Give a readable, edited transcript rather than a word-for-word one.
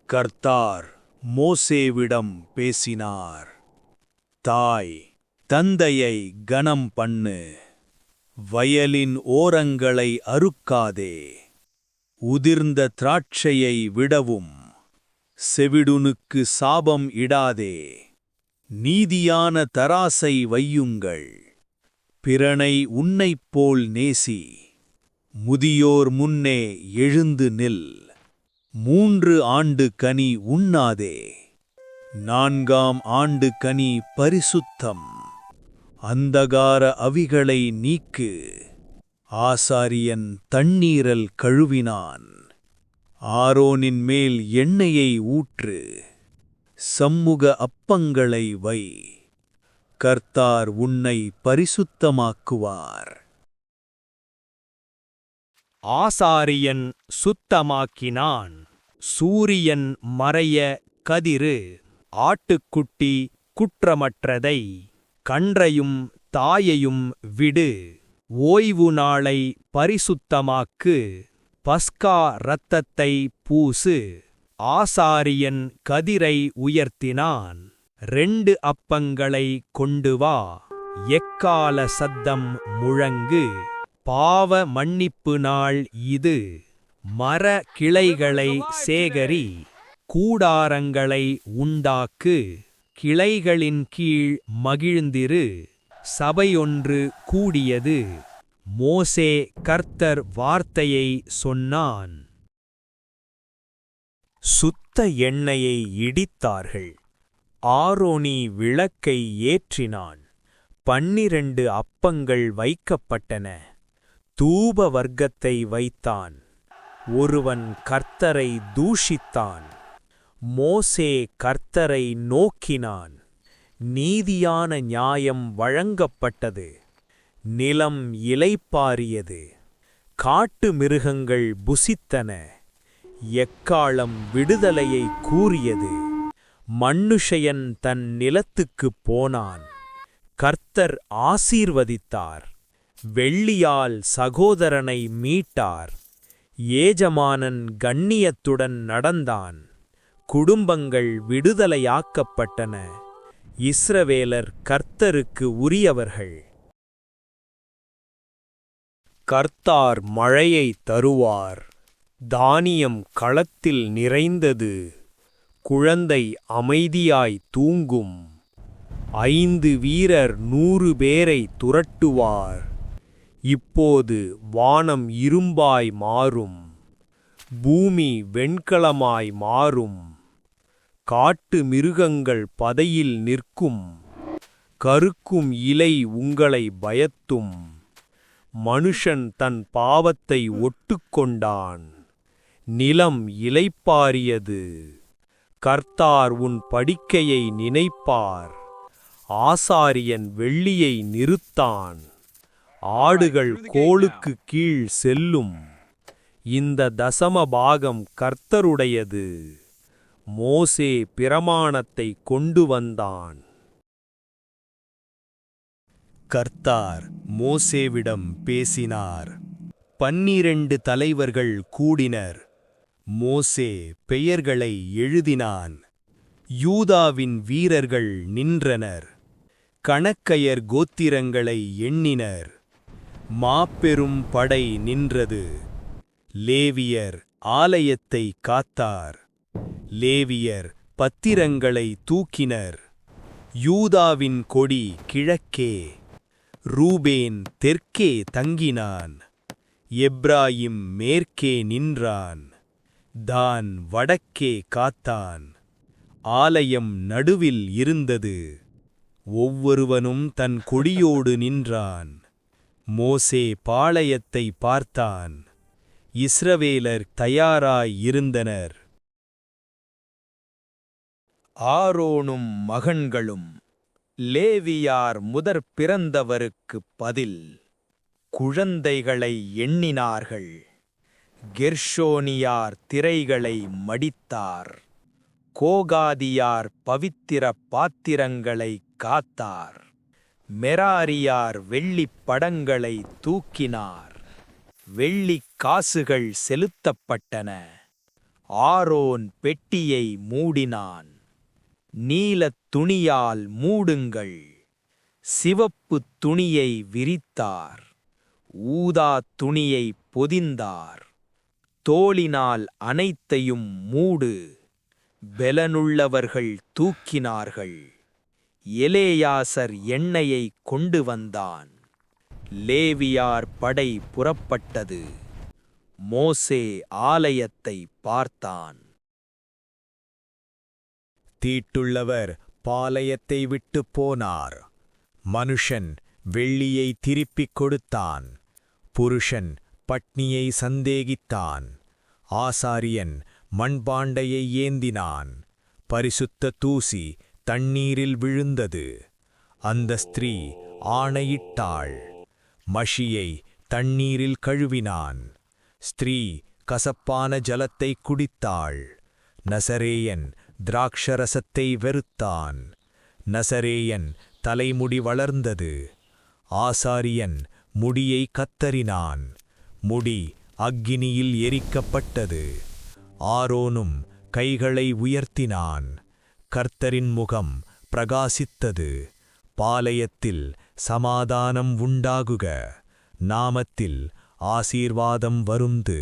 கர்த்தார் மோசேவிடம் பேசினார். தாய் தந்தையை கனம் பண்ணு, வயலின் ஓரங்களை அறுக்காதே, உதிர்ந்த திராட்சையை விடவும் செவிடுனுக்கு சாபம் இடாதே. நீதியான தராசை வையுங்கள், பிறனை உன்னைப்போல் நேசி. முதியோர் முன்னே எழுந்து நில், 3 ஆண்டு கனி உண்ணாதே. 4ஆம் ஆண்டு கனி பரிசுத்தம். அந்தகார அவிகளை நீக்கு. ஆசாரியன் தண்ணீரல் கழுவினான். ஆரோனின் மேல் எண்ணெயை ஊற்று. சம்முக அப்பங்களை வை. கர்த்தார் உன்னை பரிசுத்தமாக்குவார். ஆசாரியன் சுத்தமாக்கினான். சூரியன் மறைய கதிரு. ஆட்டுக்குட்டி குற்றமற்றதை. கன்றையும் தாயையும் விடு. ஓய்வு நாளை பரிசுத்தமாக்கு. பஸ்கா இரத்தத்தை பூசு. ஆசாரியன் கதிரை உயர்த்தினான். 2 அப்பங்களை கொண்டு வா. எக்கால சத்தம் முழங்கு. பாவ மன்னிப்பு நாள் இது. மர கிளைகளை சேகரி. கூடாரங்களை உண்டாக்கு. கிளைகளின் கீழ் மகிழ்ந்திரு. சபையொன்று கூடியது. மோசே கர்த்தர் வார்த்தையை சொன்னான். சுத்த எண்ணெயை இடித்தார்கள். ஆரோனி விளக்கை ஏற்றினான். 12 அப்பங்கள் வைக்கப்பட்டன. தூப வர்க்கத்தை வைத்தான். ஒருவன் கர்த்தரை தூஷித்தான். மோசே கர்த்தரை நோக்கினான். நீதியான நியாயம் வழங்கப்பட்டது. நிலம் இளைப்பாறியது. காட்டு மிருகங்கள் புசித்தன. எக்காளம் விடுதலையை கூறியது. மனுஷயன் தன் நிலத்துக்குப் போனான். கர்த்தர் ஆசீர்வதித்தார். வெள்ளியால் சகோதரனை மீட்டார். ஏஜமானன் கண்ணியத்துடன் நடந்தான். குடும்பங்கள் விடுதலையாக்கப்பட்டன. இஸ்ரவேலர் கர்த்தருக்கு உரியவர்கள். கர்த்தார் மழையை தருவார். தானியம் களத்தில் நிறைந்தது. குழந்தை அமைதியாய் தூங்கும். 5 வீரர் 100 பேரை துரட்டுவார். இப்போது வானம் இரும்பாய் மாறும். பூமி வெண்கலமாய் மாறும். காட்டு மிருகங்கள் பதையில் நிற்கும். கருக்கும் இலை உங்களை பயத்தும். மனுஷன் தன் பாவத்தை ஒட்டுக்கொண்டான். நிலம் இளைப்பாறியது. கர்த்தார் உன் படிக்கையை நினைப்பார். ஆசாரியன் வெள்ளியை நிறுத்தான். ஆடுகள் கோளுக்கு கீழ் செல்லும். இந்த தசமபாகம் கர்த்தருடையது. மோசே பிரமாணத்தை கொண்டு வந்தான். கர்த்தார் மோசேவிடம் பேசினார். 12 தலைவர்கள் கூடினர். மோசே பெயர்களை எழுதினான். யூதாவின் வீரர்கள் நின்றனர். கணக்கையர் கோத்திரங்களை எண்ணினர். மாபெரும் படை நின்றது. லேவியர் ஆலயத்தை காத்தார். லேவியர் பத்திரங்களை தூக்கினர். யூதாவின் கொடி கிழக்கே. ரூபேன் தெற்கே தங்கினான். எப்ராயிம் மேற்கே நின்றான். தான் வடக்கே காத்தான். ஆலயம் நடுவில் இருந்தது. ஒவ்வொருவனும் தன் கொடியோடு நின்றான். மோசே பாளையத்தை பார்த்தான். இஸ்ரவேலர் தயாராய் இருந்தனர். ஆரோனும் மகன்களும். லேவியார் முதற் பிறந்தவருக்குப் பதில். குழந்தைகளை எண்ணினார்கள். கெர்ஷோனியார் திரைகளை மடித்தார். கோகாதியார் பவித்திர பாத்திரங்களை காத்தார். மெராரியார் வெள்ளிப் படங்களை தூக்கினார். வெள்ளிக் காசுகள் செலுத்தப்பட்டன. ஆரோன் பெட்டியை மூடினான். நீலத் துணியால் மூடுங்கள். சிவப்புத் துணியை விரித்தார். ஊதாத் துணியைப் பொதிந்தார். தோளினால் அனைத்தையும் மூடு. பெலனுள்ளவர்கள் தூக்கினார்கள். எலேயாசர் எண்ணெயைக் கொண்டு வந்தான். லேவியார் படை புறப்பட்டது. மோசே ஆலயத்தை பார்த்தான். தீட்டுள்ளவர் பாளையத்தை விட்டுப் போனார். மனுஷன் வெள்ளியை திருப்பிக் கொடுத்தான். புருஷன் பட்னியை சந்தேகித்தான். ஆசாரியன் மண்பாண்டையை ஏந்தினான். பரிசுத்த தூசி தண்ணீரில் விழுந்தது. அந்த ஸ்திரீ ஆணையிட்டாள். மஷியை தண்ணீரில் கழுவினான். ஸ்திரீ கசப்பான ஜலத்தை குடித்தாள். நசரேயன் திராட்சரசத்தை வெறுத்தான். நசரேயன் தலைமுடி வளர்ந்தது. ஆசாரியன் முடியை கத்தரினான். முடி அக்கினியில் எரிக்கப்பட்டது. ஆரோனும் கைகளை உயர்த்தினான். கர்த்தரின் முகம் பிரகாசித்தது. பாளையத்தில் சமாதானம் உண்டாகுக. நாமத்தில் ஆசீர்வாதம் வருந்து.